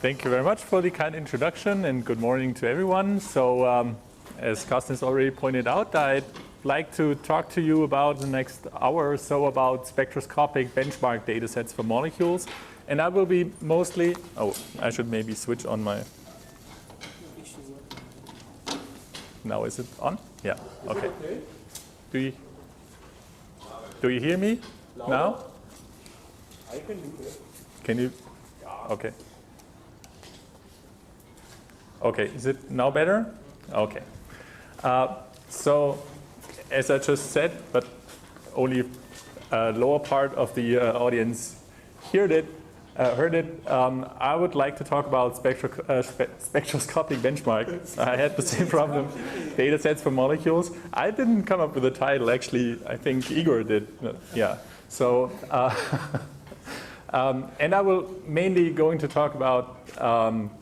Thank you very much for the kind introduction and good morning to everyone. So as Carsten has already pointed out, I'd like to talk to you about the next hour or so about spectroscopic benchmark data sets for molecules. And I will be mostly, I should maybe switch on my, now is it on? Yeah, okay. Do you hear me now? I can do that. Can you? Okay. Okay, is it now better? Okay. So, as I just said, but only a lower part of the audience heard it, I would like to talk about spectroscopic benchmark. I had the same problem, data sets for molecules. I didn't come up with the title, actually, I think Igor did. Yeah. So, and I will mainly going to talk about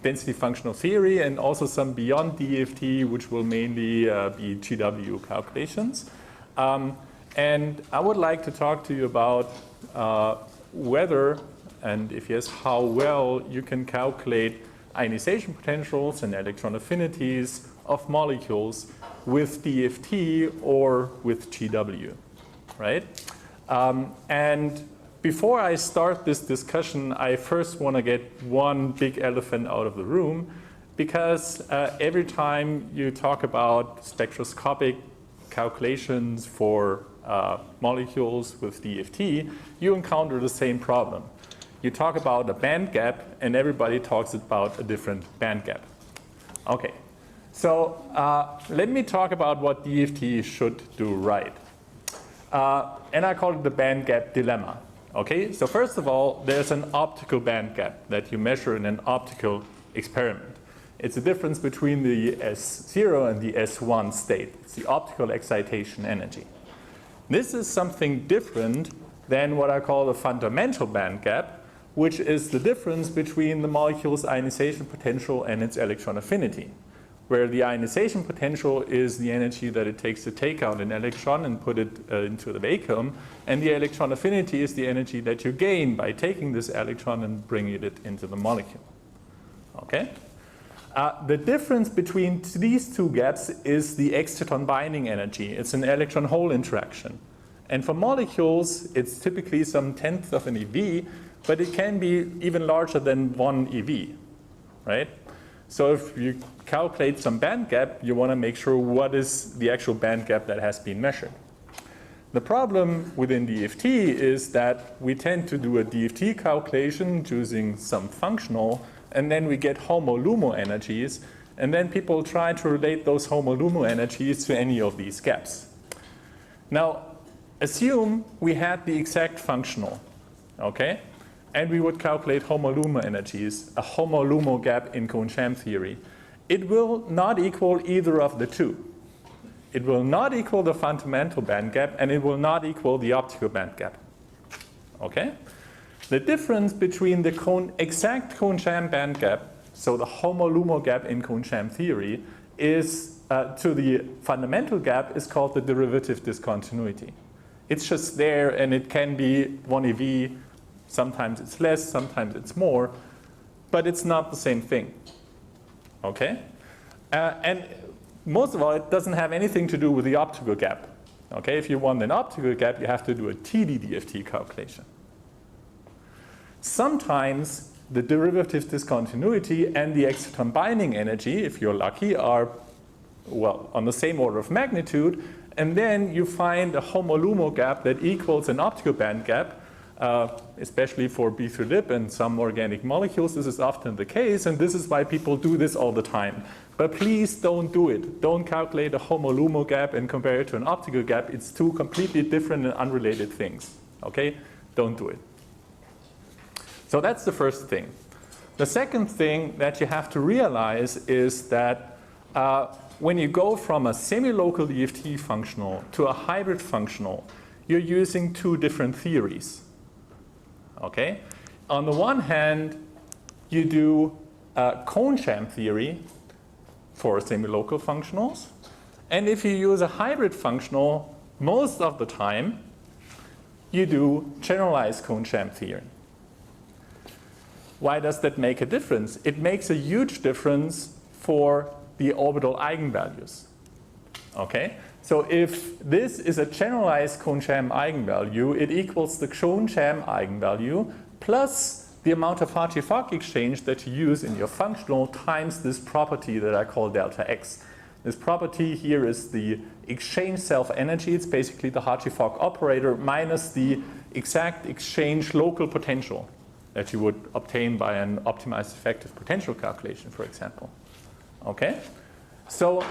density functional theory and also some beyond DFT, which will mainly be GW calculations. And I would like to talk to you about whether, and if yes, how well you can calculate ionization potentials and electron affinities of molecules with DFT or with GW, right? And before I start this discussion, I first want to get one big elephant out of the room, because every time you talk about spectroscopic calculations for molecules with DFT, you encounter the same problem. You talk about a band gap, and everybody talks about a different band gap. Okay, so let me talk about what DFT should do right. And I call it the band gap dilemma. Okay, so first of all, there's an optical band gap that you measure in an optical experiment. It's the difference between the S0 and the S1 state. It's the optical excitation energy. This is something different than what I call the fundamental band gap, which is the difference between the molecule's ionization potential and its electron affinity, where the ionization potential is the energy that it takes to take out an electron and put it into the vacuum, and the electron affinity is the energy that you gain by taking this electron and bringing it into the molecule. Okay? The difference between these two gaps is the exciton binding energy. It's an electron-hole interaction. And for molecules, it's typically some tenth of an eV, but it can be even larger than 1 eV, right? So if you calculate some band gap, you want to make sure what is the actual band gap that has been measured. The problem within DFT is that we tend to do a DFT calculation using some functional, and then we get HOMO-LUMO energies, and then people try to relate those HOMO-LUMO energies to any of these gaps. Now, assume we had the exact functional, okay? And we would calculate HOMO-LUMO energies, a HOMO-LUMO gap in Kohn-Sham theory. It will not equal either of the two. It will not equal the fundamental band gap, and it will not equal the optical band gap. Okay? The difference between the exact Kohn-Sham band gap, so the HOMO-LUMO gap in Kohn-Sham theory, is to the fundamental gap is called the derivative discontinuity. It's just there, and it can be 1 eV. Sometimes it's less, sometimes it's more, but it's not the same thing, okay? And most of all, it doesn't have anything to do with the optical gap, okay? If you want an optical gap, you have to do a TD-DFT calculation. Sometimes the derivative discontinuity and the exciton binding energy, if you're lucky, are, well, on the same order of magnitude, and then you find a HOMO-LUMO gap that equals an optical band gap, especially for B3-lip and some organic molecules. This is often the case, and this is why people do this all the time. But please don't do it. Don't calculate a HOMO-LUMO gap and compare it to an optical gap. It's two completely different and unrelated things. Okay? Don't do it. So that's the first thing. The second thing that you have to realize is that when you go from a semi-local DFT functional to a hybrid functional, you're using two different theories. Okay? On the one hand, you do Kohn-Sham theory for semi-local functionals. And if you use a hybrid functional, most of the time, you do generalized Kohn-Sham theory. Why does that make a difference? It makes a huge difference for the orbital eigenvalues. Okay? So if this is a generalized Kohn-Sham eigenvalue, it equals the Kohn-Sham eigenvalue plus the amount of Hartree-Fock exchange that you use in your functional times this property that I call delta x. This property here is the exchange self-energy. It's basically the Hartree-Fock operator minus the exact exchange local potential that you would obtain by an optimized effective potential calculation, for example. Okay? So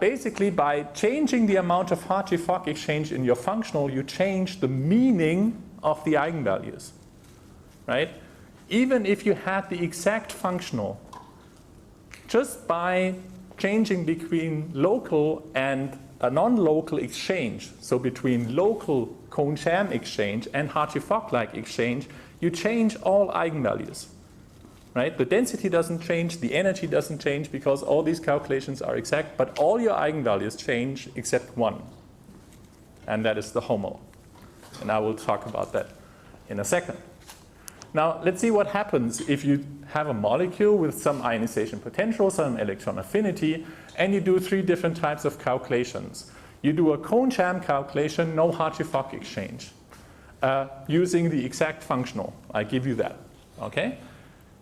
basically by changing the amount of Hartree-Fock exchange in your functional, you change the meaning of the eigenvalues, right? Even if you had the exact functional, just by changing between local and a non-local exchange, so between local Kohn-Sham exchange and Hartree-Fock-like exchange, you change all eigenvalues. Right? The density doesn't change, the energy doesn't change because all these calculations are exact, but all your eigenvalues change except one. And that is the HOMO. And I will talk about that in a second. Now, let's see what happens if you have a molecule with some ionization potential, some electron affinity, and you do 3 different types of calculations. You do a Kohn-Sham calculation, no Hartree-Fock exchange, using the exact functional. I give you that. Okay?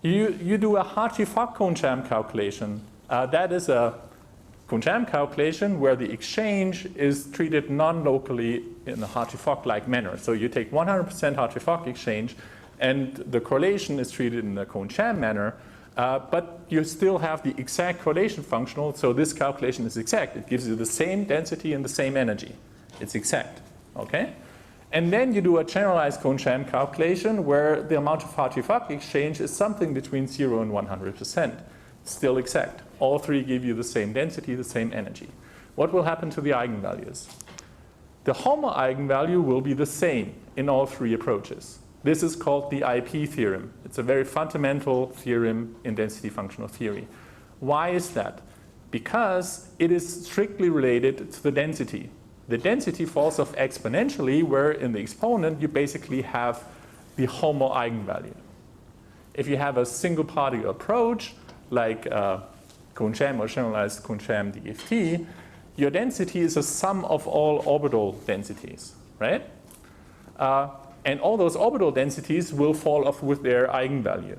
You do a Hartree-Fock Kohn-Sham calculation. That is a Kohn-Sham calculation where the exchange is treated non-locally in a Hartree-Fock-like manner. So you take 100% Hartree-Fock exchange, and the correlation is treated in a Kohn-Sham manner, but you still have the exact correlation functional, so this calculation is exact. It gives you the same density and the same energy. It's exact. Okay? And then you do a generalized Kohn-Sham calculation where the amount of Hartree-Fock exchange is something between 0 and 100%. Still exact. All 3 give you the same density, the same energy. What will happen to the eigenvalues? The HOMO eigenvalue will be the same in all 3 approaches. This is called the IP theorem. It's a very fundamental theorem in density functional theory. Why is that? Because it is strictly related to the density. The density falls off exponentially, where in the exponent you basically have the HOMO eigenvalue. If you have a single particle approach, like Kohn-Sham or generalized Kohn-Sham DFT, your density is a sum of all orbital densities, right? And all those orbital densities will fall off with their eigenvalue.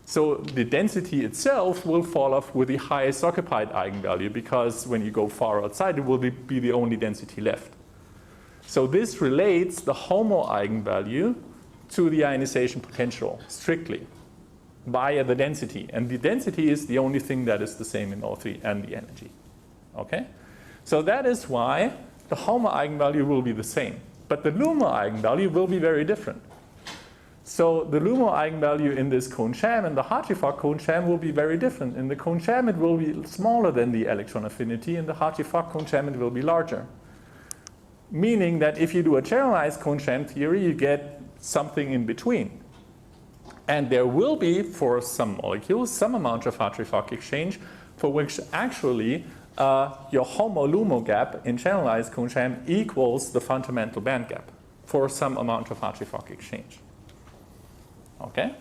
So the density itself will fall off with the highest occupied eigenvalue, because when you go far outside, it will be the only density left. So this relates the HOMO eigenvalue to the ionization potential strictly via the density. And the density is the only thing that is the same in all 3, and the energy. Okay? So that is why the HOMO eigenvalue will be the same. But the LUMO eigenvalue will be very different. So the LUMO eigenvalue in this Kohn-Sham and the Hartree-Fock Kohn-Sham will be very different. In the Kohn-Sham it will be smaller than the electron affinity. In the Hartree-Fock Kohn-Sham it will be larger. Meaning that if you do a generalized Kohn-Sham theory, you get something in between. And there will be, for some molecules, some amount of Hartree-Fock exchange for which actually your HOMO-LUMO gap in generalized Kohn-Sham equals the fundamental band gap for some amount of Hartree-Fock exchange. Okay?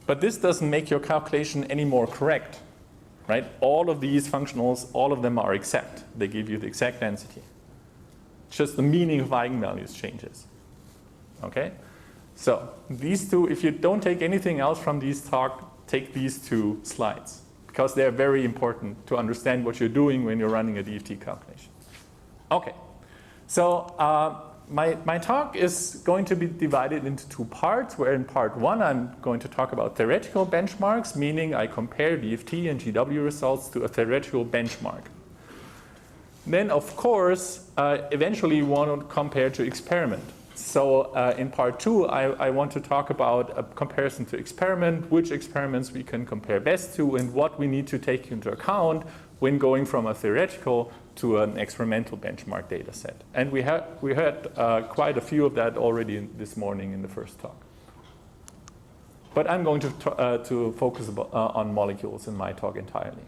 But this doesn't make your calculation any more correct, right? All of these functionals, all of them are exact. They give you the exact density. Just the meaning of eigenvalues changes. Okay? So these 2, if you don't take anything else from these talk, take these 2 slides, because they're very important to understand what you're doing when you're running a DFT calculation. Okay, so my talk is going to be divided into 2 parts, where in part 1 I'm going to talk about theoretical benchmarks, meaning I compare DFT and GW results to a theoretical benchmark. Then, of course, eventually you want to compare to experiment. So in part 2, I want to talk about a comparison to experiment, which experiments we can compare best to, and what we need to take into account when going from a theoretical to an experimental benchmark data set. And we had quite a few of that already this morning in the first talk. But I'm going to focus on molecules in my talk entirely.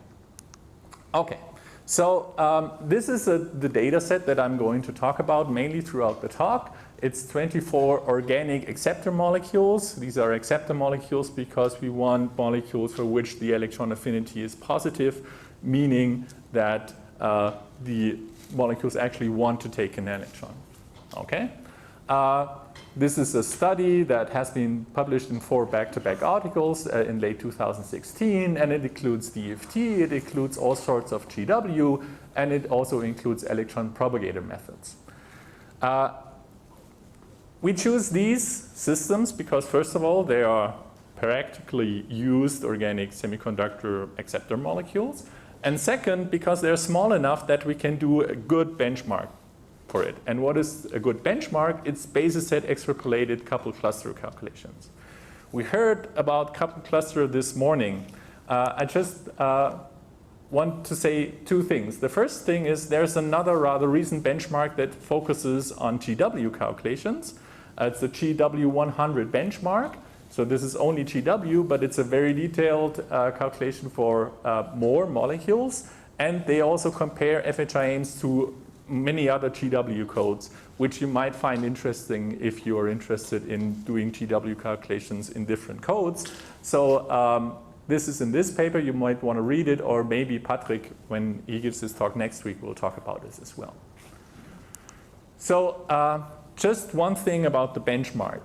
Okay, so this is the data set that I'm going to talk about mainly throughout the talk. It's 24 organic acceptor molecules. These are acceptor molecules because we want molecules for which the electron affinity is positive, meaning that the molecules actually want to take an electron. Okay? This is a study that has been published in 4 back-to-back articles in late 2016, and it includes DFT, it includes all sorts of GW, and it also includes electron propagator methods. We choose these systems because, first of all, they are practically used organic semiconductor acceptor molecules, and second, because they're small enough that we can do a good benchmark for it. And what is a good benchmark? It's basis set extrapolated coupled cluster calculations. We heard about coupled cluster this morning. I just want to say 2 things. The first thing is there's another rather recent benchmark that focuses on GW calculations. It's the GW100 benchmark. So this is only GW, but it's a very detailed calculation for more molecules. And they also compare FHIMs to many other GW codes, which you might find interesting if you are interested in doing GW calculations in different codes. So this is in this paper. You might want to read it, or maybe Patrick, when he gives his talk next week, will talk about this as well. So just one thing about the benchmark.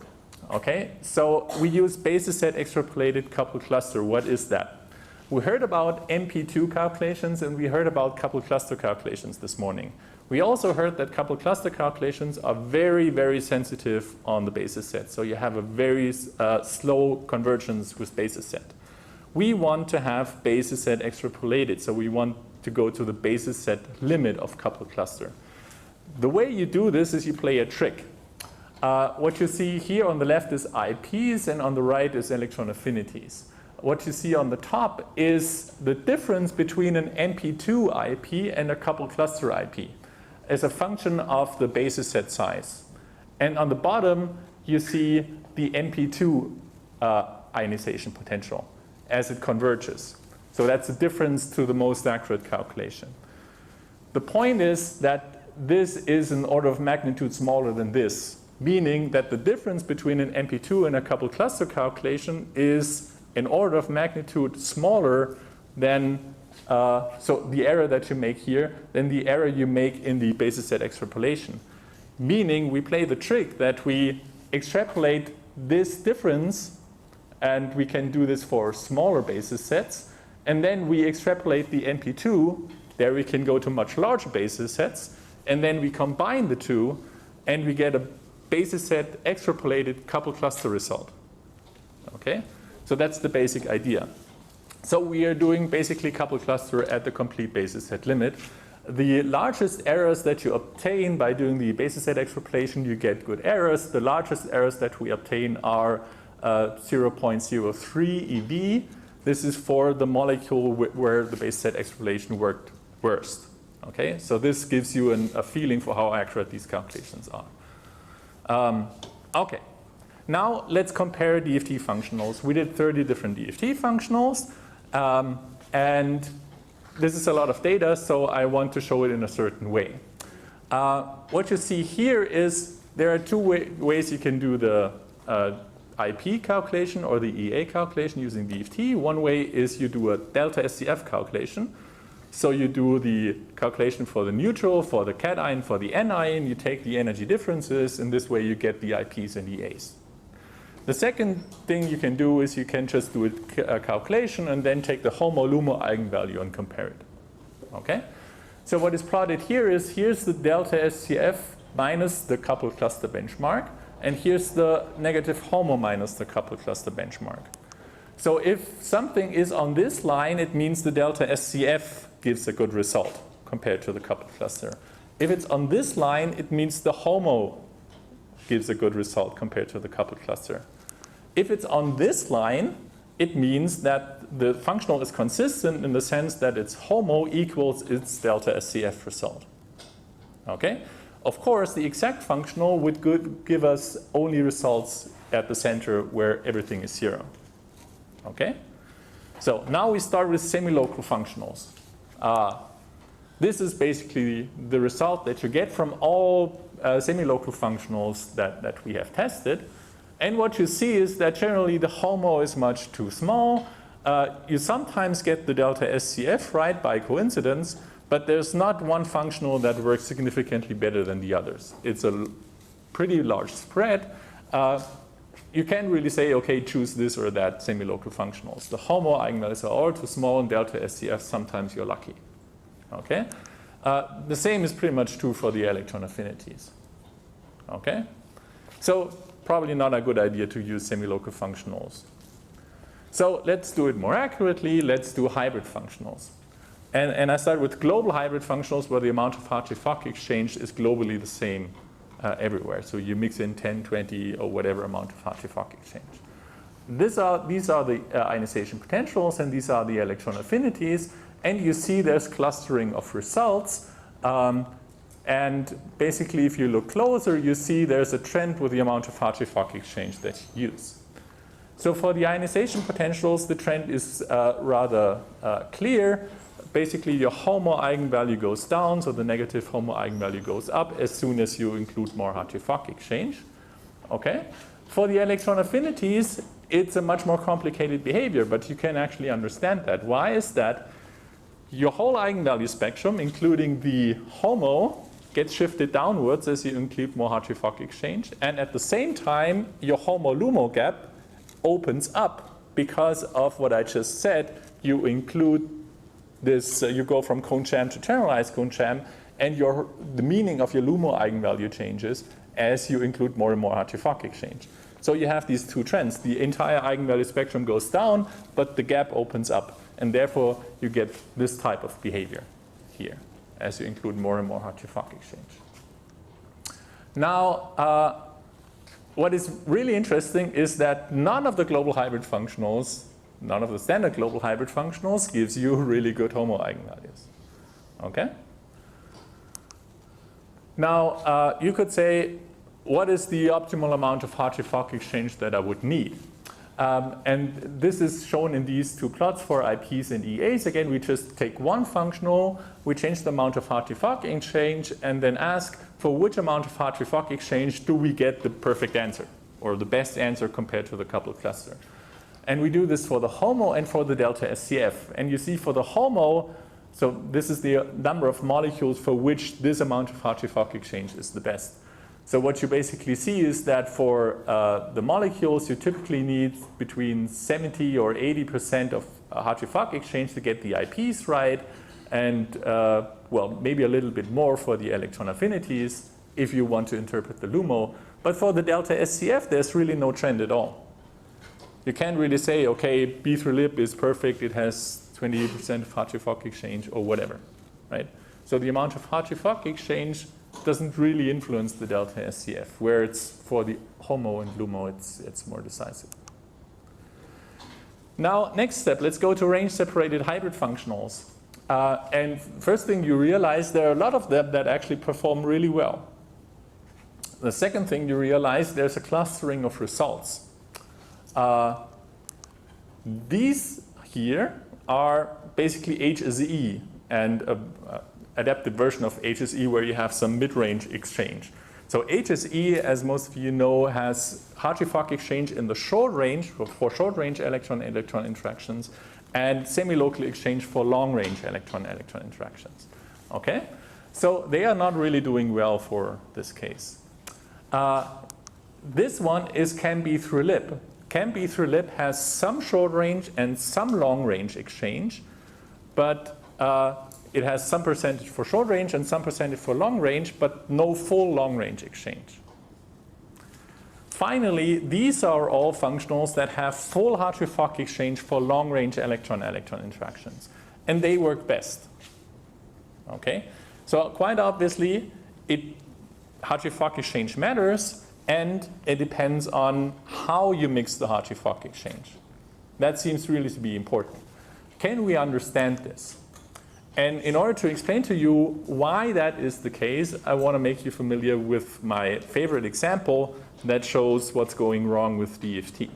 Okay, so we use basis set extrapolated coupled cluster. What is that? We heard about MP2 calculations and we heard about coupled cluster calculations this morning. We also heard that coupled cluster calculations are very, very sensitive on the basis set. So you have a very slow convergence with basis set. We want to have basis set extrapolated. So we want to go to the basis set limit of coupled cluster. The way you do this is you play a trick. What you see here on the left is IPs and on the right is electron affinities. What you see on the top is the difference between an MP2 IP and a coupled cluster IP as a function of the basis set size. And on the bottom, you see the MP2 ionization potential as it converges. So that's the difference to the most accurate calculation. The point is that this is an order of magnitude smaller than this, meaning that the difference between an MP2 and a coupled cluster calculation is an order of magnitude smaller than so the error that you make here, then the error you make in the basis set extrapolation. Meaning we play the trick that we extrapolate this difference, and we can do this for smaller basis sets, and then we extrapolate the MP2, there we can go to much larger basis sets, and then we combine the two, and we get a basis set extrapolated coupled cluster result. Okay? So that's the basic idea. So we are doing basically coupled cluster at the complete basis set limit. The largest errors that you obtain by doing the basis set extrapolation, you get good errors. The largest errors that we obtain are 0.03 eV. This is for the molecule where the basis set extrapolation worked worst. Okay, so this gives you a feeling for how accurate these calculations are. Okay, now let's compare DFT functionals. We did 30 different DFT functionals. And this is a lot of data, so I want to show it in a certain way. What you see here is there are 2 ways you can do the IP calculation or the EA calculation using DFT. One way is you do a delta SCF calculation. So you do the calculation for the neutral, for the cation, for the anion. You take the energy differences, and this way you get the IPs and EAs. The second thing you can do is you can just do a calculation and then take the HOMO-LUMO eigenvalue and compare it. Okay? So what is plotted here is here's the delta SCF minus the coupled cluster benchmark, and here's the negative HOMO minus the coupled cluster benchmark. So if something is on this line, it means the delta SCF gives a good result compared to the coupled cluster. If it's on this line, it means the HOMO gives a good result compared to the coupled cluster. If it's on this line, it means that the functional is consistent in the sense that its HOMO equals its delta SCF result. Okay? Of course, the exact functional would give us only results at the center where everything is 0. Okay? So now we start with semi-local functionals. This is basically the result that you get from all semi-local functionals that we have tested. And what you see is that generally the HOMO is much too small. You sometimes get the delta SCF right by coincidence, but there's not one functional that works significantly better than the others. It's a pretty large spread. You can't really say, okay, choose this or that semi-local functionals. The HOMO eigenvalues are all too small, and delta SCF, sometimes you're lucky. Okay? The same is pretty much true for the electron affinities. Okay? So probably not a good idea to use semi-local functionals. So let's do it more accurately. Let's do hybrid functionals. And I start with global hybrid functionals where the amount of Hartree-Fock exchange is globally the same everywhere. So you mix in 10, 20, or whatever amount of Hartree-Fock exchange. These are the ionization potentials, and these are the electron affinities. And you see there's clustering of results. And basically, if you look closer, you see there's a trend with the amount of Hartree-Fock exchange that you use. So for the ionization potentials, the trend is rather clear. Basically, your HOMO eigenvalue goes down, so the negative HOMO eigenvalue goes up as soon as you include more Hartree-Fock exchange. Okay? For the electron affinities, it's a much more complicated behavior, but you can actually understand that. Why is that? Your whole eigenvalue spectrum, including the HOMO, gets shifted downwards as you include more Hartree-Fock exchange, and at the same time, your HOMO-LUMO gap opens up because of what I just said. You include this, you go from cone-sham to generalized cone-sham, and the meaning of your LUMO eigenvalue changes as you include more and more Hartree-Fock exchange. So you have these two trends. The entire eigenvalue spectrum goes down, but the gap opens up, and therefore you get this type of behavior here as you include more and more Hartree-Fock exchange. Now, what is really interesting is that none of the global hybrid functionals, none of the standard global hybrid functionals gives you really good HOMO eigenvalues. Okay? Now, you could say, what is the optimal amount of Hartree-Fock exchange that I would need? And this is shown in these two plots for IPs and EAs. Again, we just take one functional, we change the amount of Hartree-Fock exchange, and then ask for which amount of Hartree-Fock exchange do we get the perfect answer, or the best answer compared to the coupled cluster. And we do this for the HOMO and for the delta SCF. And you see for the HOMO, so this is the number of molecules for which this amount of Hartree-Fock exchange is the best. So what you basically see is that for the molecules, you typically need between 70 or 80% of Hartree-Fock exchange to get the IPs right, and well, maybe a little bit more for the electron affinities if you want to interpret the LUMO. But for the delta SCF, there's really no trend at all. You can't really say, okay, B3-lib is perfect, it has 28% of Hartree-Fock exchange, or whatever, right? So the amount of Hartree-Fock exchange doesn't really influence the delta SCF, where it's for the HOMO and LUMO, it's more decisive. Now, next step, let's go to range-separated hybrid functionals. And first thing you realize, there are a lot of them that actually perform really well. The second thing you realize, there's a clustering of results. These here are basically HSE, and adapted version of HSE where you have some mid-range exchange. So HSE, as most of you know, has Hartree-Fock exchange in the short range for short-range electron-electron interactions, and semi-local exchange for long-range electron-electron interactions. Okay? So they are not really doing well for this case. This one is CAM-B3-lib. CAM-B3-lib has some short-range and some long-range exchange, but it has some percentage for short range and some percentage for long range, but no full long range exchange. Finally, these are all functionals that have full Hartree-Fock exchange for long range electron-electron interactions, and they work best. Okay? So quite obviously, Hartree-Fock exchange matters, and it depends on how you mix the Hartree-Fock exchange. That seems really to be important. Can we understand this? And in order to explain to you why that is the case, I want to make you familiar with my favorite example that shows what's going wrong with DFT.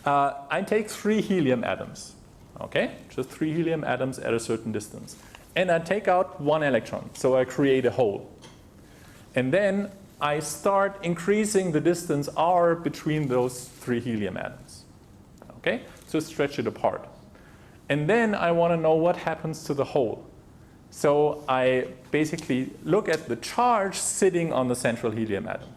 I take 3 helium atoms, okay? Just 3 helium atoms at a certain distance. and I take out one electron. So I create a hole. And then I start increasing the distance r between those 3 helium atoms. Okay? So stretch it apart. And then I want to know what happens to the hole. So I basically look at the charge sitting on the central helium atom.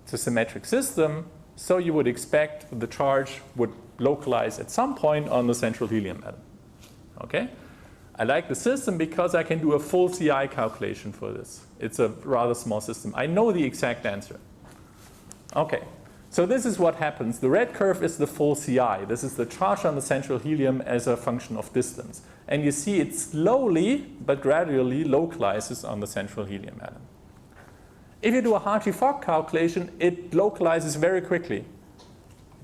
It's a symmetric system, so you would expect the charge would localize at some point on the central helium atom. Okay? I like the system because I can do a full CI calculation for this. It's a rather small system. I know the exact answer. Okay, so this is what happens. The red curve is the full CI. This is the charge on the central helium as a function of distance. And you see it slowly but gradually localizes on the central helium atom. If you do a Hartree-Fock calculation, it localizes very quickly.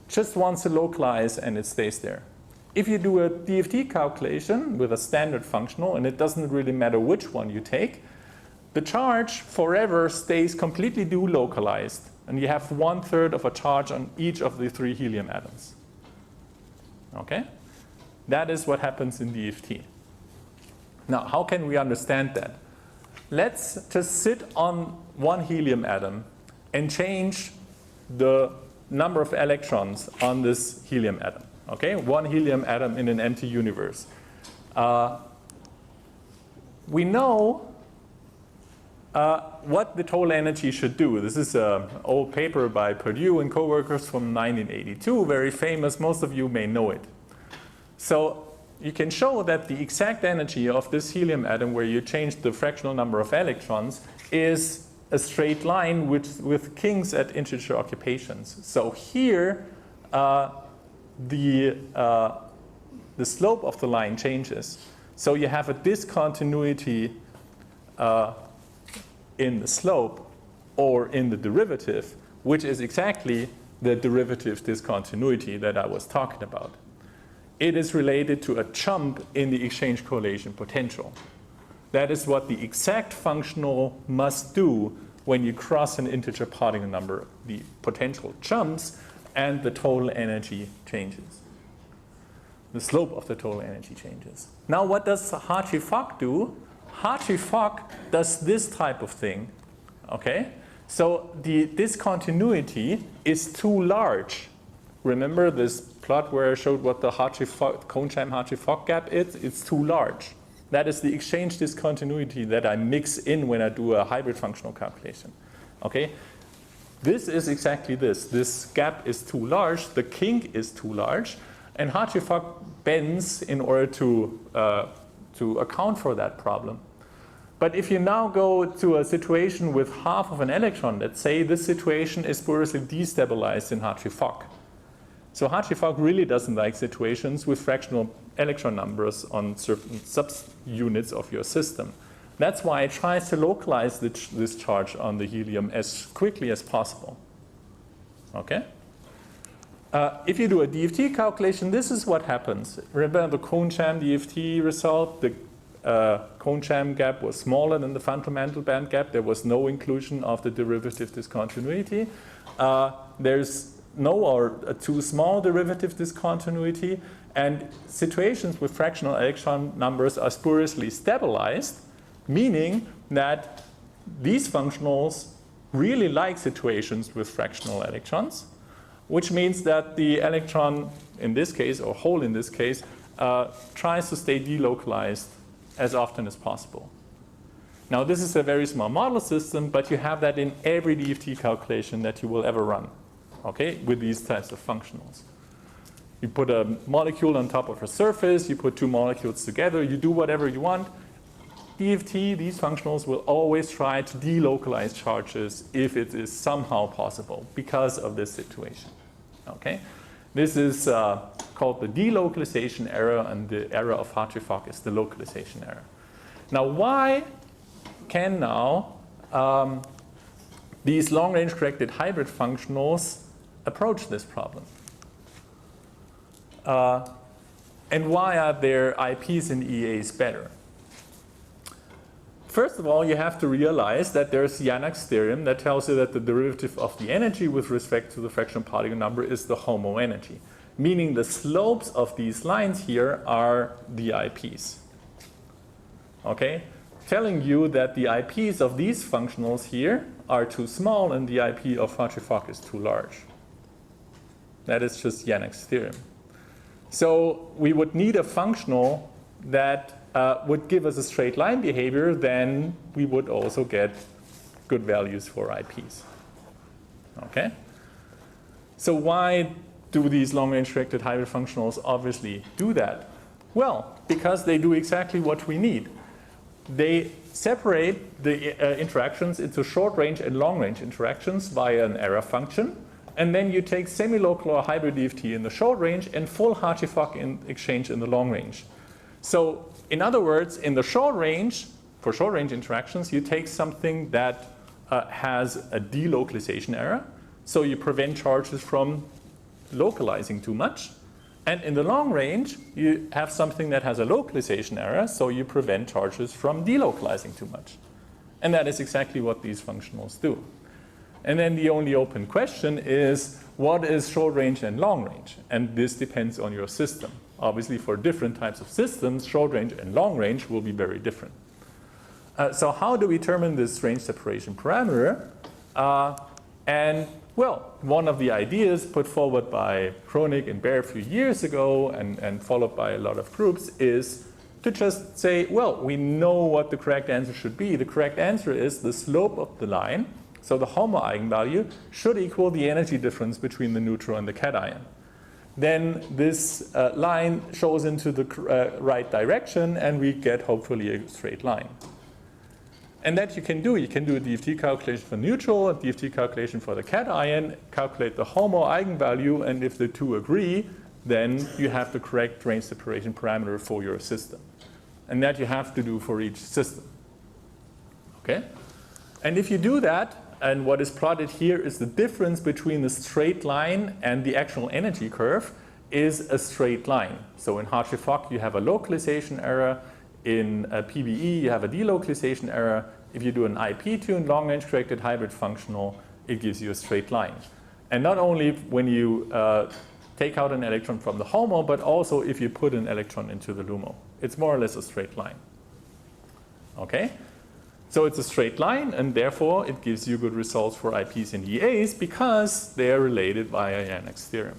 Just wants to localize and it stays there. If you do a DFT calculation with a standard functional, and it doesn't really matter which one you take, the charge forever stays completely delocalized, and you have 1/3 of a charge on each of the 3 helium atoms. Okay? That is what happens in DFT. Now, how can we understand that? Let's just sit on one helium atom and change the number of electrons on this helium atom. Okay, one helium atom in an empty universe. We know what the total energy should do. This is an old paper by Purdue and coworkers from 1982, very famous. Most of you may know it. So you can show that the exact energy of this helium atom, where you change the fractional number of electrons, is a straight line with kinks at integer occupations. So here, the slope of the line changes. So you have a discontinuity in the slope or in the derivative, which is exactly the derivative discontinuity that I was talking about. It is related to a jump in the exchange correlation potential. That is what the exact functional must do when you cross an integer particle number. The potential jumps and the total energy changes. The slope of the total energy changes. Now what does Hartree-Fock do? Hartree-Fock does this type of thing. Okay? So the discontinuity is too large. Remember this plot where I showed what the Cone-Sham-Hartree-Fock gap is? It's too large. That is the exchange discontinuity that I mix in when I do a hybrid functional calculation. Okay? This is exactly this. This gap is too large, the kink is too large, and Hartree-Fock bends in order to account for that problem. But if you now go to a situation with half of an electron, let's say this situation is spuriously destabilized in Hartree-Fock. So Hartree-Fock really doesn't like situations with fractional electron numbers on certain subunits of your system. That's why it tries to localize this charge on the helium as quickly as possible. Okay? If you do a DFT calculation, this is what happens. Remember the Cone-Sham DFT result? The Cone-Sham gap was smaller than the fundamental band gap. There was no inclusion of the derivative discontinuity. There's no or a too small derivative discontinuity. And situations with fractional electron numbers are spuriously stabilized, meaning that these functionals really like situations with fractional electrons, which means that the electron in this case, or hole in this case, tries to stay delocalized as often as possible. Now this is a very small model system, but you have that in every DFT calculation that you will ever run, okay, with these types of functionals. You put a molecule on top of a surface, you put two molecules together, you do whatever you want. DFT, these functionals will always try to delocalize charges if it is somehow possible because of this situation. Okay? This is called the delocalization error, and the error of Hartree-Fock is the localization error. Now, why can now these long-range corrected hybrid functionals approach this problem? And why are their IPs and EAs better? First of all, you have to realize that there's Janak's theorem that tells you that the derivative of the energy with respect to the fractional particle number is the HOMO energy, meaning the slopes of these lines here are the IPs. okay, telling you that the IPs of these functionals here are too small and the IP of Hartree-Fock is too large. That is just Yannick's theorem. So we would need a functional that would give us a straight line behavior, then we would also get good values for IPs. Okay? So why do these long-range directed hybrid functionals obviously do that? Well, because they do exactly what we need. They separate the interactions into short-range and long-range interactions via an error function, and then you take semi-local or hybrid DFT in the short range and full Hartree-Fock exchange in the long range. So in other words, in the short range, for short range interactions, you take something that has a delocalization error, so you prevent charges from localizing too much. And in the long range, you have something that has a localization error, so you prevent charges from delocalizing too much. And that is exactly what these functionals do. And then the only open question is, what is short range and long range? And this depends on your system. Obviously, for different types of systems, short range and long range will be very different. So how do we determine this range separation parameter? And well, one of the ideas put forward by Kronig and Baer a few years ago and followed by a lot of groups is to just say, well, we know what the correct answer should be. The correct answer is the slope of the line. So the HOMO eigenvalue should equal the energy difference between the neutral and the cation. Then this line shows into the right direction, and we get hopefully a straight line. And that you can do. You can do a DFT calculation for neutral, a DFT calculation for the cation, calculate the HOMO eigenvalue, and if the two agree, then you have the correct range separation parameter for your system. And that you have to do for each system. Okay? And if you do that, and what is plotted here is the difference between the straight line and the actual energy curve is a straight line. So in Hartree-Fock, you have a localization error. In PBE, you have a delocalization error. If you do an IP-tuned long-range corrected hybrid functional, it gives you a straight line. And not only when you take out an electron from the HOMO, but also if you put an electron into the LUMO. It's more or less a straight line. Okay? So it's a straight line, and therefore it gives you good results for IPs and EAs because they are related via Yannick's theorem.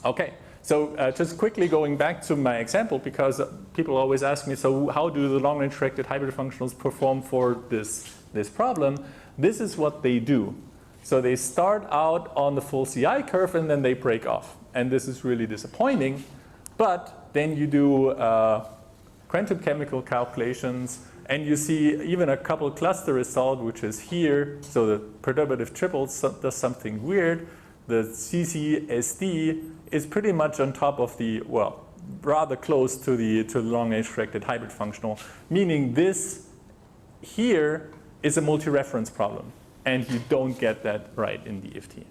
Okay, so just quickly going back to my example, because people always ask me, so how do the long-range directed hybrid functionals perform for this problem? This is what they do. So they start out on the full CI curve and then they break off. And this is really disappointing, but then you do quantum chemical calculations, and you see even a couple cluster result, which is here. So the perturbative triple does something weird. The CCSD is pretty much on top of the, well, rather close to the long-range directed hybrid functional, meaning this here is a multi-reference problem, and you don't get that right in DFT.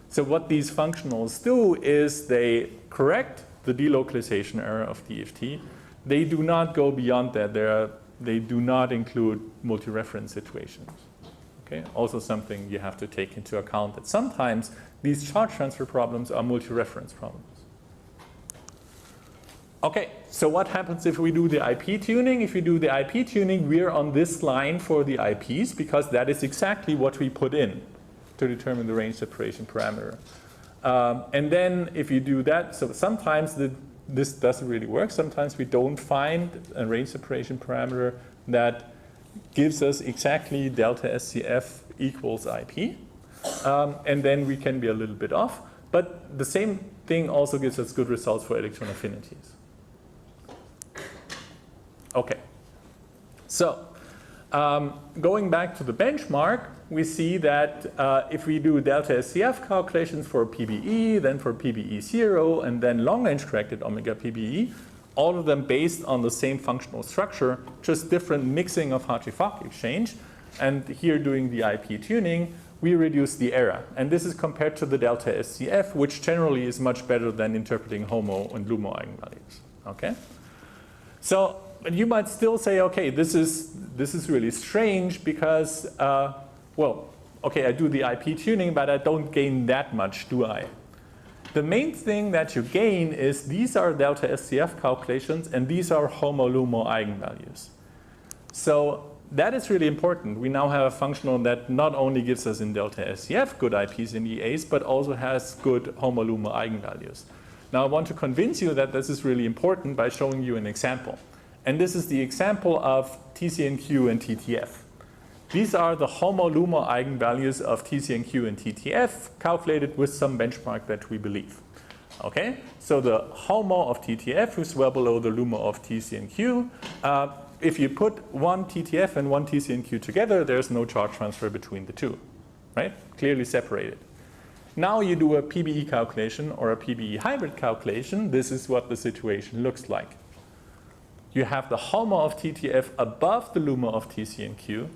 So what these functionals do is they correct the delocalization error of DFT. They do not go beyond that. They do not include multi-reference situations. Okay? Also something you have to take into account that sometimes these charge transfer problems are multi-reference problems. Okay, so what happens if we do the IP tuning? If we do the IP tuning, we're on this line for the IPs because that is exactly what we put in to determine the range separation parameter. And then if you do that, so sometimes this doesn't really work. Sometimes we don't find a range separation parameter that gives us exactly delta SCF equals IP. And then we can be a little bit off. But the same thing also gives us good results for electron affinities. Okay. So going back to the benchmark, we see that if we do delta SCF calculations for PBE, then for PBE 0, and then long-range corrected omega PBE, all of them based on the same functional structure, just different mixing of Hartree-Fock exchange. And here doing the IP tuning, we reduce the error. And this is compared to the delta SCF, which generally is much better than interpreting HOMO and LUMO eigenvalues. Okay? So you might still say, okay, this is really strange because, well, okay, I do the IP tuning, but I don't gain that much, do I? The main thing that you gain is these are delta SCF calculations and these are HOMO-LUMO eigenvalues. So that is really important. We now have a functional that not only gives us in delta SCF good IPs and EAs, but also has good HOMO-LUMO eigenvalues. Now I want to convince you that this is really important by showing you an example. And this is the example of TCNQ and TTF. These are the HOMO-LUMO eigenvalues of TCNQ and TTF calculated with some benchmark that we believe. Okay, so the HOMO of TTF is well below the LUMO of TCNQ. If you put one TTF and one TCNQ together, there's no charge transfer between the two, right? Clearly separated. Now you do a PBE calculation or a PBE hybrid calculation. This is what the situation looks like. You have the HOMO of TTF above the LUMO of TCNQ,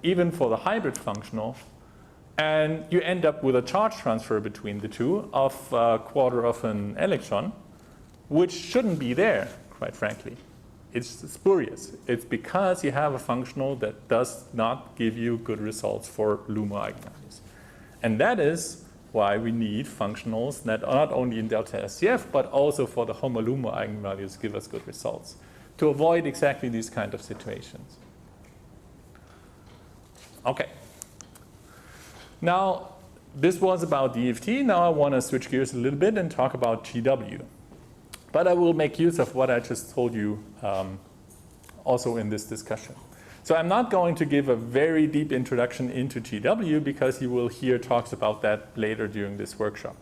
even for the hybrid functional, and you end up with a charge transfer between the two of a quarter of an electron, which shouldn't be there, quite frankly. It's spurious. It's because you have a functional that does not give you good results for LUMO eigenvalues. And that is why we need functionals that are not only in delta SCF, but also for the HOMO-LUMO eigenvalues give us good results, to avoid exactly these kind of situations. Okay. Now, this was about DFT. Now I want to switch gears a little bit and talk about GW. But I will make use of what I just told you also in this discussion. So I'm not going to give a very deep introduction into GW because you will hear talks about that later during this workshop.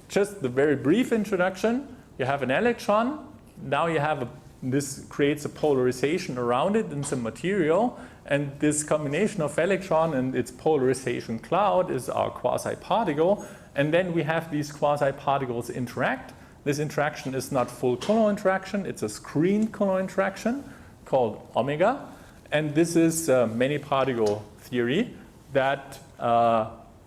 Just the very brief introduction. You have an electron. Now you have this creates a polarization around it in some material. And this combination of electron and its polarization cloud is our quasi-particle. And then we have these quasi-particles interact. This interaction is not full Coulomb interaction. It's a screened Coulomb interaction called omega. And this is many particle theory that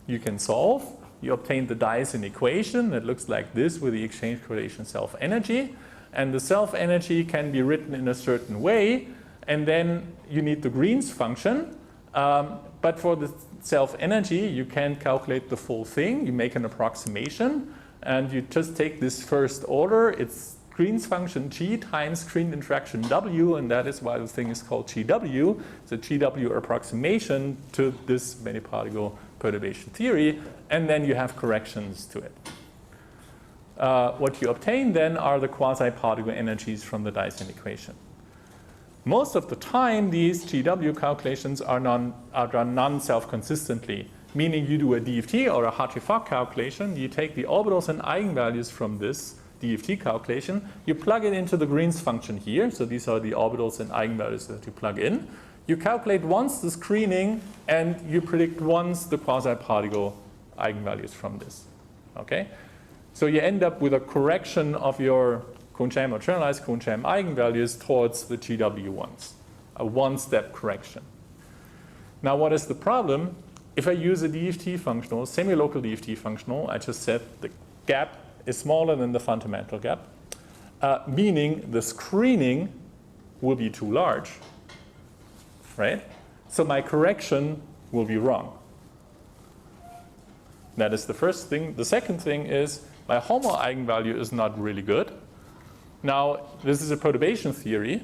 you can solve. You obtain the Dyson equation that looks like this with the exchange correlation self-energy. And the self-energy can be written in a certain way. And then you need the Green's function. But for the self-energy, you can't calculate the full thing. You make an approximation. And you just take this first order. It's Green's function G times screened interaction W. And that is why the thing is called GW. It's a GW approximation to this many particle perturbation theory. And then you have corrections to it. What you obtain then are the quasi-particle energies from the Dyson equation. Most of the time, these GW calculations are done non-self-consistently, meaning you do a DFT or a Hartree-Fock calculation. You take the orbitals and eigenvalues from this DFT calculation. You plug it into the Green's function here. So these are the orbitals and eigenvalues that you plug in. You calculate once the screening, and you predict once the quasi-particle eigenvalues from this. Okay? So you end up with a correction of your Cohen-Sham or generalized Cohen-Sham eigenvalues towards the GW ones, a one-step correction. Now, what is the problem? If I use a DFT functional, semi-local DFT functional, I just said the gap is smaller than the fundamental gap, meaning the screening will be too large, right? So my correction will be wrong. That is the first thing. The second thing is my HOMO eigenvalue is not really good. Now, this is a perturbation theory,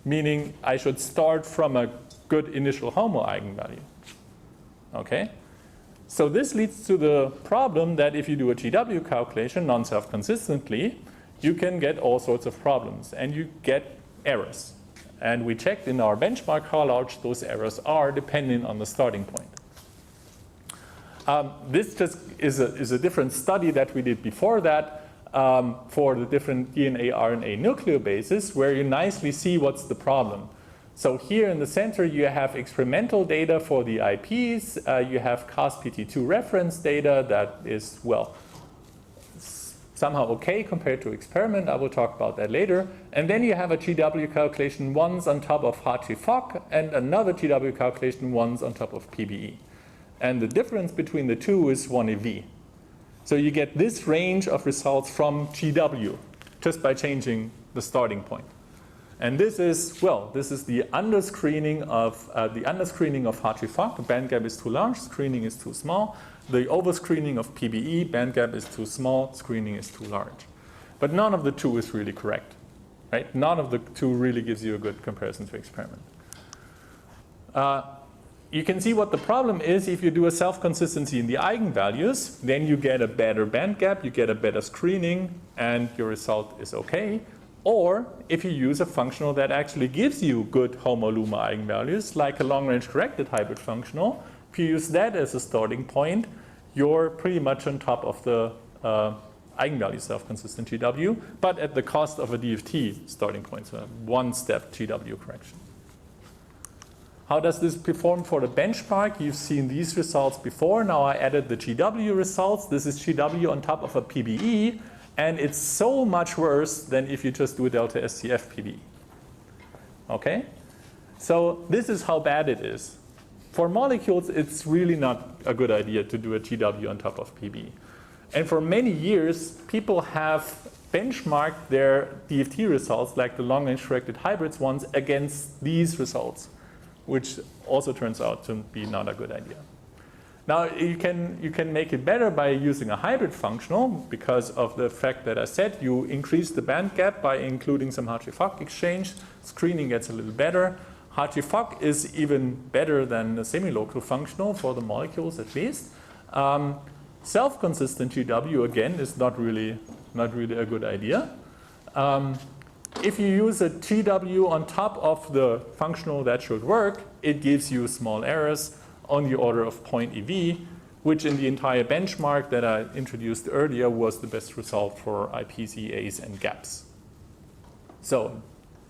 meaning I should start from a good initial HOMO eigenvalue. Okay? So this leads to the problem that if you do a GW calculation non-self-consistently, you can get all sorts of problems, and you get errors. And we checked in our benchmark how large those errors are depending on the starting point. This just is a different study that we did before that. For the different DNA, RNA nucleobases, where you nicely see what's the problem. So here in the center, you have experimental data for the IPs. You have CASPT2 reference data that is, well, somehow okay compared to experiment. I will talk about that later. And then you have a GW calculation once on top of Hartree-Fock and another GW calculation once on top of PBE. And the difference between the two is 1 eV. So you get this range of results from GW just by changing the starting point. And this is, well, this is the underscreening of Hartree-Fock. The band gap is too large, screening is too small. the overscreening of PBE, bandgap is too small, screening is too large. But none of the two is really correct, right? None of the two really gives you a good comparison to experiment. You can see what the problem is. If you do a self-consistency in the eigenvalues, then you get a better bandgap, you get a better screening, and your result is okay. Or if you use a functional that actually gives you good homo-luma eigenvalues, like a long-range corrected hybrid functional, if you use that as a starting point, you're pretty much on top of the eigenvalue self-consistent GW, but at the cost of a DFT starting point, so a one-step GW correction. How does this perform for the benchmark? You've seen these results before. Now I added the GW results. This is GW on top of a PBE, and it's so much worse than if you just do a delta SCF PBE. Okay? So this is how bad it is. For molecules, it's really not a good idea to do a GW on top of PBE. And for many years, people have benchmarked their DFT results, like the long-range corrected hybrids ones, against these results, which also turns out to be not a good idea. Now, you can make it better by using a hybrid functional because of the fact that I said you increase the band gap by including some Hartree-Fock exchange. Screening gets a little better. Hartree-Fock is even better than the semi-local functional for the molecules at least. Self-consistent GW, again, is not really a good idea. If you use a GW on top of the functional that should work, it gives you small errors on the order of 0.0 EV, which in the entire benchmark that I introduced earlier was the best result for IPs, EAs, and gaps. So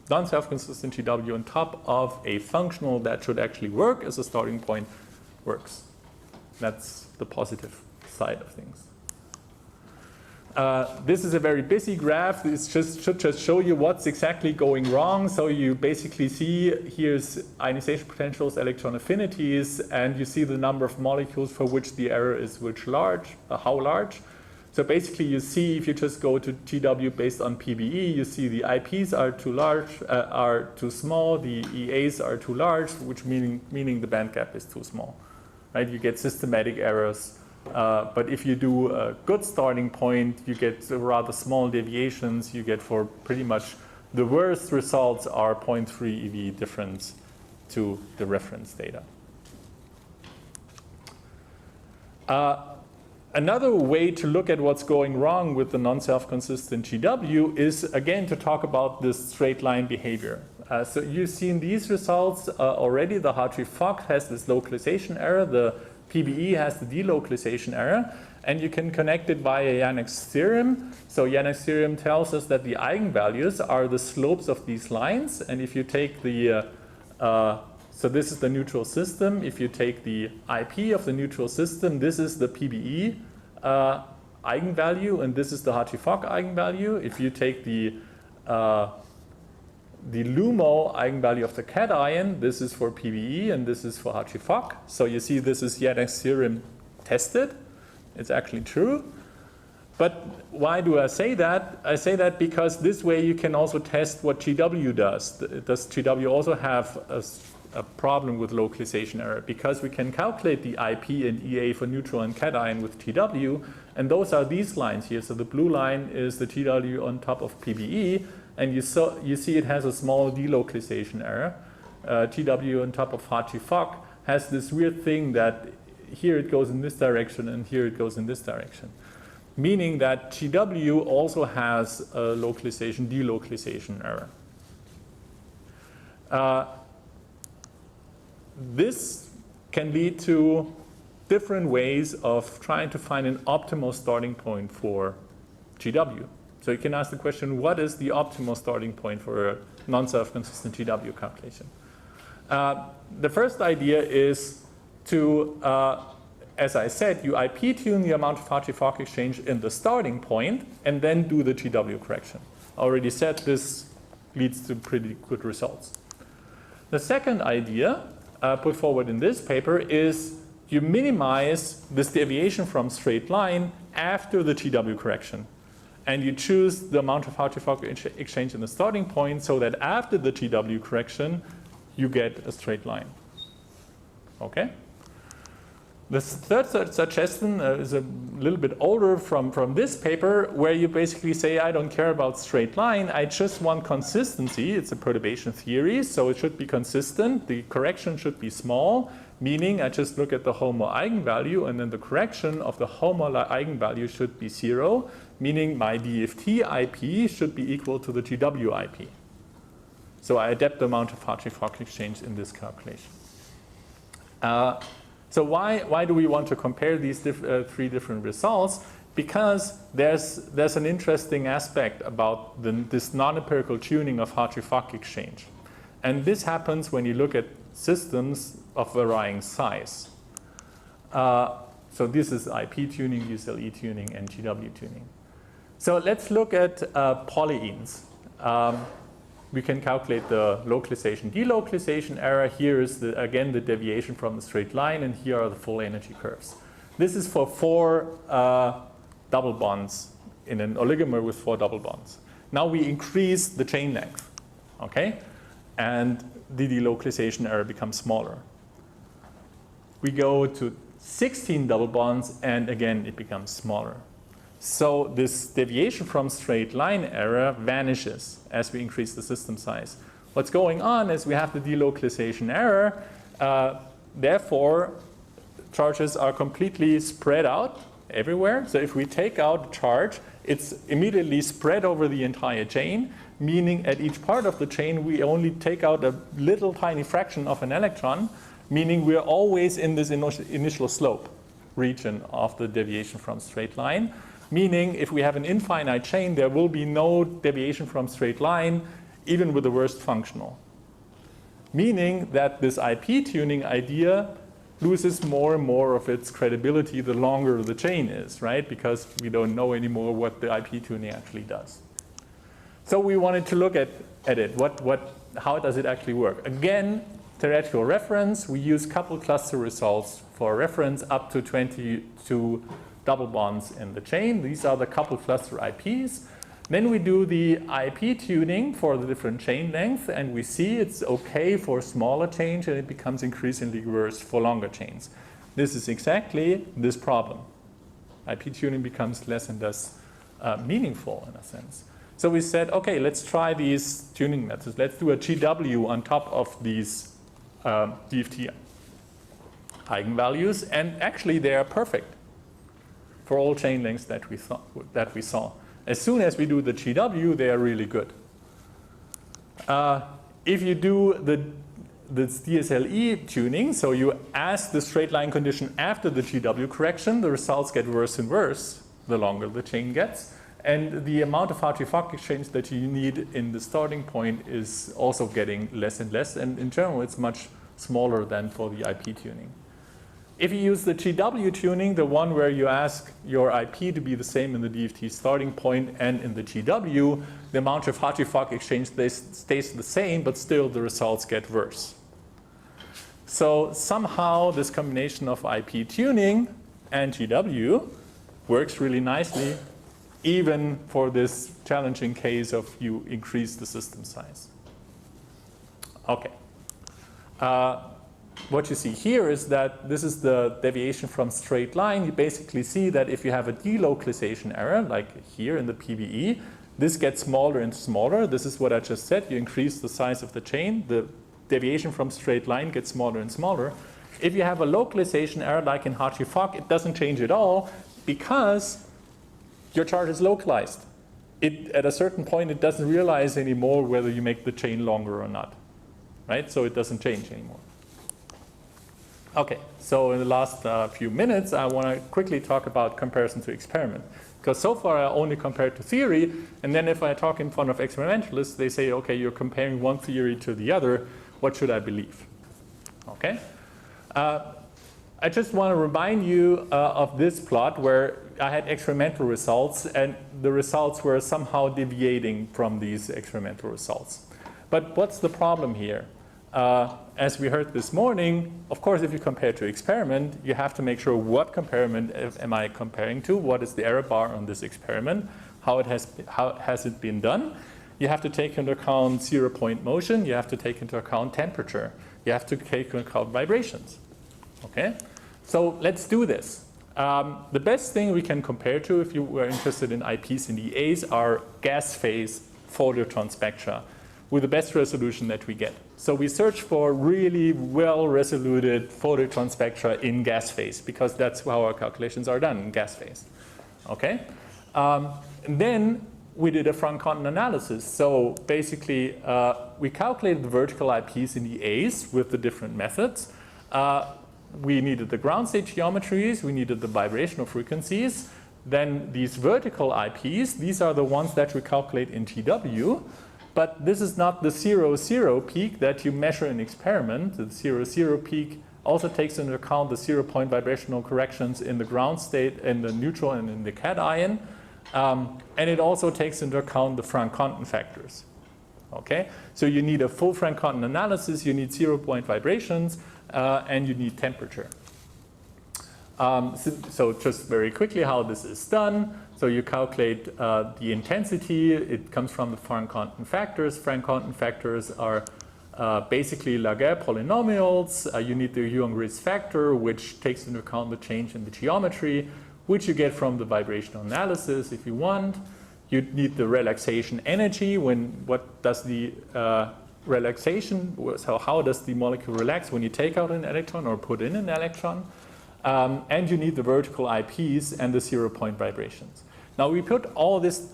non-self-consistent GW on top of a functional that should actually work as a starting point works. That's the positive side of things. This is a very busy graph. This should just show you what's exactly going wrong. So you basically see here's ionization potentials, electron affinities, and you see the number of molecules for which the error is how large. So basically you see if you just go to GW based on PBE, you see the IPs are too large, are too small, the EAs are too large, which meaning the band gap is too small. Right? You get systematic errors. But if you do a good starting point, you get rather small deviations. You get for pretty much the worst results are 0.3 EV difference to the reference data. Another way to look at what's going wrong with the non-self-consistent GW is, again, to talk about this straight line behavior. So you've seen these results already. The Hartree-Fock has this localization error. The PBE has the delocalization error, and you can connect it via Janek's theorem. So Janek's theorem tells us that the eigenvalues are the slopes of these lines, and if you take the, so this is the neutral system. If you take the IP of the neutral system, this is the PBE eigenvalue, and this is the Hartree-Fock eigenvalue. If you take the LUMO eigenvalue of the cation, this is for PBE and this is for Hartree-Fock. So you see this is Janek's theorem tested. It's actually true. But why do I say that? I say that because this way you can also test what GW does. Does GW also have a problem with localization error? Because we can calculate the IP and EA for neutral and cation with TW, and those are these lines here. So the blue line is the TW on top of PBE, and you see it has a small delocalization error. TW on top of Hartree-Fock has this weird thing that here it goes in this direction and here it goes in this direction. Meaning that GW also has a delocalization error. This can lead to different ways of trying to find an optimal starting point for GW. So you can ask the question, what is the optimal starting point for a non-self-consistent GW calculation? The first idea is to, as I said, you IP tune the amount of Hartree-Fock exchange in the starting point and then do the GW correction. I already said this leads to pretty good results. The second idea put forward in this paper is you minimize this deviation from straight line after the GW correction. And you choose the amount of Hartree-Fock exchange in the starting point so that after the GW correction, you get a straight line. Okay? The third suggestion is a little bit older from this paper, where you basically say, I don't care about straight line, I just want consistency. It's a perturbation theory, so it should be consistent. The correction should be small, meaning I just look at the HOMO eigenvalue, and then the correction of the HOMO eigenvalue should be 0, meaning my DFT IP should be equal to the GW IP. So I adapt the amount of Hartree-Fock exchange in this calculation. So why do we want to compare these three different results? Because there's an interesting aspect about this non-empirical tuning of Hartree-Fock exchange. And this happens when you look at systems of varying size. So this is IP tuning, USLE tuning, and GW tuning. So let's look at polyenes. We can calculate the localization delocalization error. Here is again the deviation from the straight line, and here are the full energy curves. This is for 4 double bonds in an oligomer with 4 double bonds. Now we increase the chain length, okay? And the delocalization error becomes smaller. We go to 16 double bonds, and again it becomes smaller. So this deviation from straight line error vanishes as we increase the system size. What's going on is we have the delocalization error. Therefore, charges are completely spread out everywhere. So if we take out a charge, it's immediately spread over the entire chain, meaning at each part of the chain we only take out a little tiny fraction of an electron, meaning we're always in this initial slope region of the deviation from straight line. Meaning, if we have an infinite chain, there will be no deviation from straight line, even with the worst functional. Meaning that this IP tuning idea loses more and more of its credibility the longer the chain is, right? Because we don't know anymore what the IP tuning actually does. So we wanted to look at it. How does it actually work? Again, theoretical reference. We use coupled cluster results for reference up to 22 double bonds in the chain. These are the coupled cluster IPs. Then we do the IP tuning for the different chain length, and we see it's okay for smaller chains, and it becomes increasingly worse for longer chains. This is exactly this problem. IP tuning becomes less and less meaningful in a sense. So we said, okay, let's try these tuning methods. Let's do a GW on top of these DFT eigenvalues, and actually they are perfect for all chain lengths that we saw. As soon as we do the GW, they are really good. If you do the DSLE tuning, so you ask the straight line condition after the GW correction, the results get worse and worse the longer the chain gets. And the amount of Hartree-Fock exchange that you need in the starting point is also getting less and less. And in general, it's much smaller than for the IP tuning. If you use the GW tuning, the one where you ask your IP to be the same in the DFT starting point and in the GW, the amount of Hartree-Fock exchange stays the same, but still the results get worse. So somehow this combination of IP tuning and GW works really nicely, even for this challenging case of you increase the system size. Okay. What you see here is that this is the deviation from straight line. You basically see that if you have a delocalization error, like here in the PBE, this gets smaller and smaller. This is what I just said. You increase the size of the chain. The deviation from straight line gets smaller and smaller. If you have a localization error like in Hartree-Fock, it doesn't change at all because your charge is localized. At a certain point, it doesn't realize anymore whether you make the chain longer or not, right? So it doesn't change anymore. Okay, so in the last few minutes, I want to quickly talk about comparison to experiment. Because so far, I only compared to theory, and then if I talk in front of experimentalists, they say, okay, you're comparing one theory to the other. What should I believe? Okay. I just want to remind you of this plot where I had experimental results, and the results were somehow deviating from these experimental results. But what's the problem here? As we heard this morning, of course, if you compare to experiment, you have to make sure what experiment am I comparing to, what is the error bar on this experiment, how has it been done. You have to take into account 0-point motion, you have to take into account temperature, you have to take into account vibrations. Okay? So let's do this. The best thing we can compare to, if you were interested in IPs and EAs, are gas phase phototron spectra with the best resolution that we get. So we search for really well-resoluted phototron spectra in gas phase, because that's how our calculations are done in gas phase. Okay? And then we did a Frank-Conton analysis. So basically, we calculated the vertical IPs and EAs with the different methods. We needed the ground state geometries, we needed the vibrational frequencies. Then these vertical IPs, these are the ones that we calculate in TW. But this is not the 0, peak that you measure in experiment. The 0, peak also takes into account the 0-point vibrational corrections in the ground state, in the neutral and in the cation. And it also takes into account the Frank-Conton factors. Okay? So you need a full Frank-Conton analysis, you need 0-point vibrations, and you need temperature. So just very quickly how this is done. So you calculate the intensity. It comes from the Frank-Conton factors. Frank-Conton factors are basically Laguerre polynomials. You need the Huang-Gris factor, which takes into account the change in the geometry, which you get from the vibrational analysis if you want. You need the relaxation energy. What does the relaxation, so how does the molecule relax when you take out an electron or put in an electron? And you need the vertical IPs and the 0-point vibrations. Now we put all this,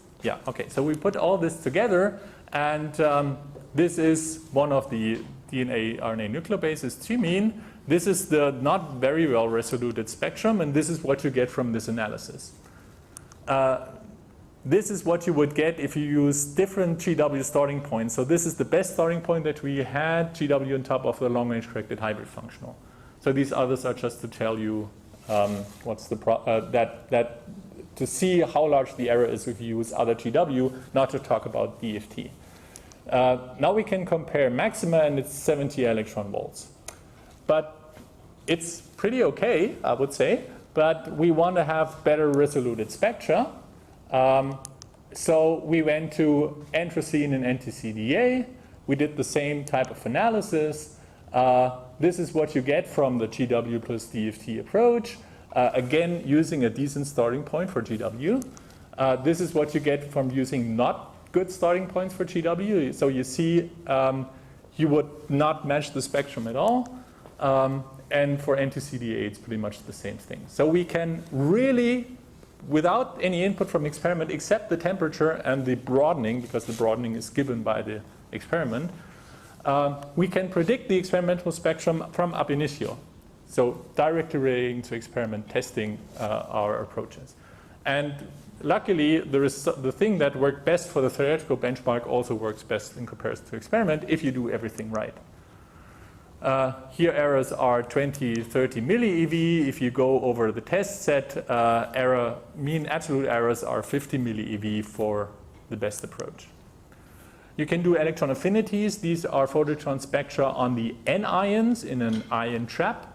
so we put all this together, and this is one of the DNA RNA nucleobases, thymine. This is the not very well resoluted spectrum, and this is what you get from this analysis. This is what you would get if you use different GW starting points. So this is the best starting point that we had, GW on top of the long-range corrected hybrid functional. So these others are just to tell you what's the to see how large the error is if you use other GW, not to talk about DFT. Now we can compare maxima, and it's 70 electron volts. But it's pretty okay, I would say, but we want to have better resoluted spectra. So we went to anthracene and NTCDA. We did the same type of analysis. This is what you get from the GW plus DFT approach. Again, using a decent starting point for GW. This is what you get from using not good starting points for GW. So you see you would not match the spectrum at all. And for NTCDA, it's pretty much the same thing. So we can really, without any input from experiment, except the temperature and the broadening, because the broadening is given by the experiment, we can predict the experimental spectrum from ab initio. So directly relating to experiment, testing our approaches. And luckily, the thing that worked best for the theoretical benchmark also works best in comparison to experiment if you do everything right. Here errors are 20, 30 millieV. If you go over the test set, mean absolute errors are 50 millieV for the best approach. You can do electron affinities. These are phototron spectra on the N ions in an ion trap.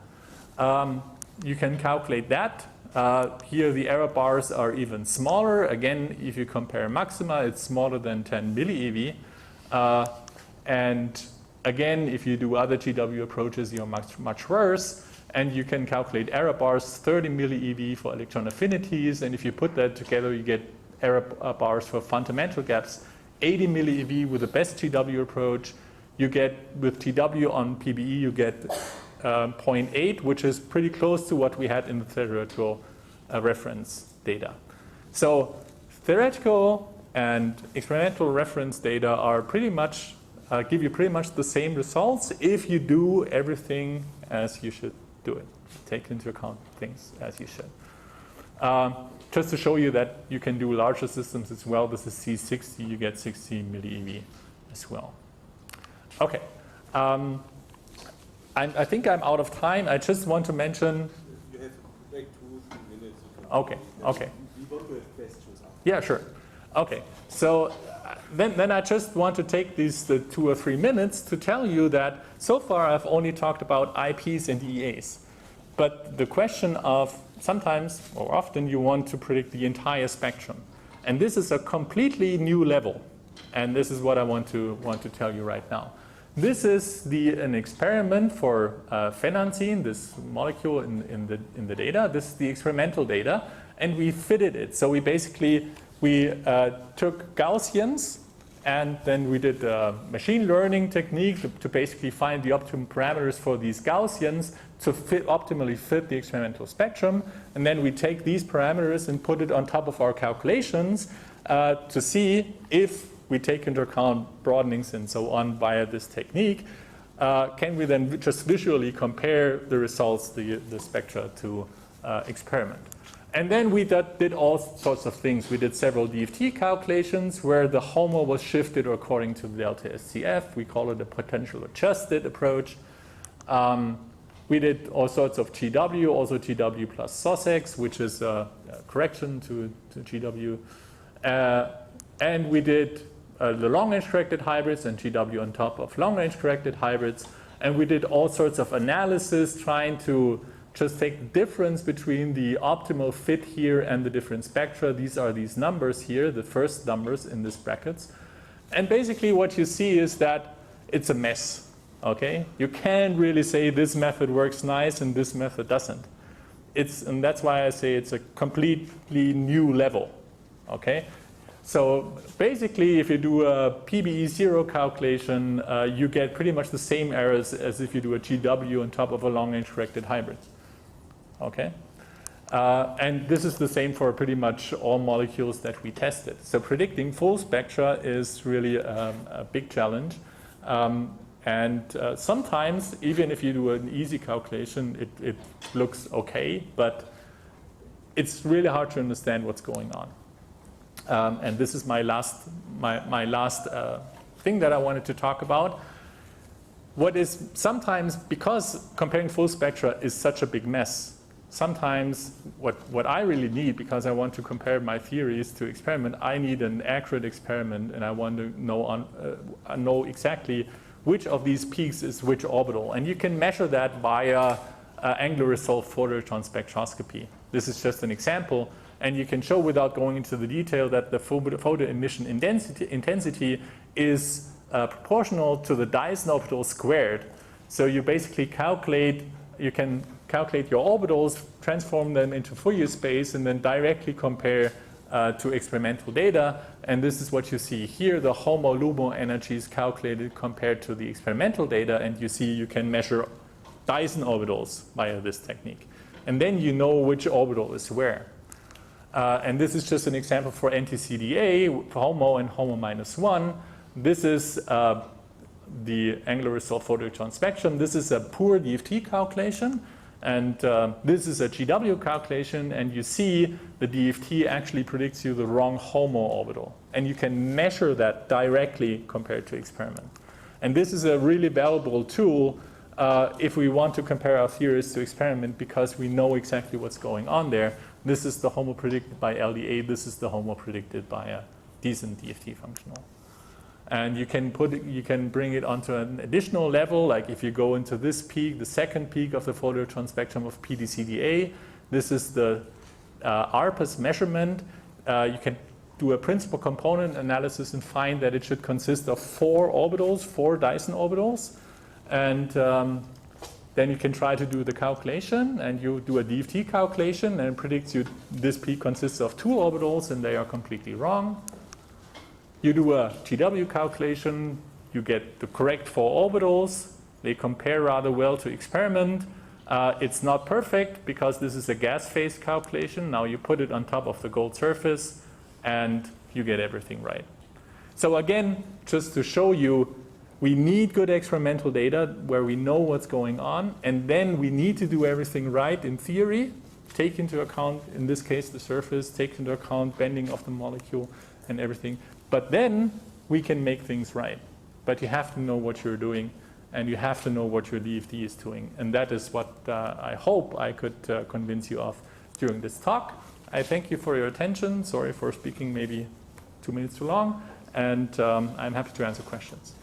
You can calculate that. Here the error bars are even smaller. Again, if you compare maxima, it's smaller than 10 millieV. And again, if you do other GW approaches, you're much worse. And you can calculate error bars, 30 millieV for electron affinities. And if you put that together, you get error bars for fundamental gaps, 80 millieV with the best GW approach. You get, with TW on PBE, you get 0.8, which is pretty close to what we had in the theoretical reference data. So theoretical and experimental reference data are pretty much, give you pretty much the same results if you do everything as you should do it. Take into account things as you should. Just to show you that you can do larger systems as well. This is C60, you get 60 millieV as well. Okay. I think I'm out of time. I just want to mention. You have like 2-3 minutes. Okay. Okay. We want to have questions. Yeah, sure. Okay. So then I just want to take these 2 or 3 minutes to tell you that so far I've only talked about IPs and EAs. But the question of sometimes or often you want to predict the entire spectrum. And this is a completely new level. And this is what I want to tell you right now. This is an experiment for phenanthine, this molecule in the data. This is the experimental data, and we fitted it. So we basically took Gaussians, and then we did a machine learning technique to basically find the optimum parameters for these Gaussians to optimally fit the experimental spectrum. And then we take these parameters and put it on top of our calculations to see if we take into account broadenings and so on via this technique. Can we then just visually compare the results, the spectra, to experiment? And then we did all sorts of things. We did several DFT calculations where the HOMO was shifted according to the delta SCF. We call it a potential adjusted approach. We did all sorts of GW, also GW plus SOSX, which is a correction to GW. And we did the long-range corrected hybrids and GW on top of long-range corrected hybrids. And we did all sorts of analysis trying to just take the difference between the optimal fit here and the different spectra. These are these numbers here, the first numbers in these brackets. And basically what you see is that it's a mess, okay? You can't really say this method works nice and this method doesn't. And that's why I say it's a completely new level, okay? So basically, if you do a PBE0 calculation, you get pretty much the same errors as if you do a GW on top of a long-range corrected hybrid. Okay? And this is the same for pretty much all molecules that we tested. So predicting full spectra is really a big challenge. And sometimes, even if you do an easy calculation, it looks okay, but it's really hard to understand what's going on. And this is my last thing that I wanted to talk about. What is sometimes, because comparing full spectra is such a big mess, sometimes what I really need, because I want to compare my theories to experiment, I need an accurate experiment, and I want to know exactly which of these peaks is which orbital. And you can measure that via angular resolved photodetector spectroscopy. This is just an example. And you can show, without going into the detail, that the photo emission intensity is proportional to the Dyson orbital squared. So you basically you can calculate your orbitals, transform them into Fourier space, and then directly compare to experimental data. And this is what you see here. The HOMO-LUMO energy is calculated compared to the experimental data, and you see you can measure Dyson orbitals via this technique. And then you know which orbital is where. And this is just an example for NTCDA, HOMO and HOMO -1. This is the angular resolved photodetector spectrum. This is a poor DFT calculation. And this is a GW calculation. And you see the DFT actually predicts you the wrong HOMO orbital. And you can measure that directly compared to experiment. And this is a really valuable tool if we want to compare our theories to experiment, because we know exactly what's going on there. This is the HOMO predicted by LDA. This is the HOMO predicted by a decent DFT functional. And you can bring it onto an additional level, like if you go into this peak, the second peak of the photodetector spectrum of PDCDA. This is the ARPAS measurement. You can do a principal component analysis and find that it should consist of 4 orbitals, 4 Dyson orbitals. And then you can try to do the calculation, and you do a DFT calculation, and it predicts you this peak consists of 2 orbitals, and they are completely wrong. You do a GW calculation, you get the correct 4 orbitals. They compare rather well to experiment. It's not perfect because this is a gas phase calculation. Now you put it on top of the gold surface, and you get everything right. So again, just to show you, we need good experimental data where we know what's going on, and then we need to do everything right in theory, take into account, in this case, the surface, take into account bending of the molecule and everything. But then we can make things right. But you have to know what you're doing, and you have to know what your DFT is doing. And that is what I hope I could convince you of during this talk. I thank you for your attention. Sorry for speaking maybe 2 minutes too long, and I'm happy to answer questions.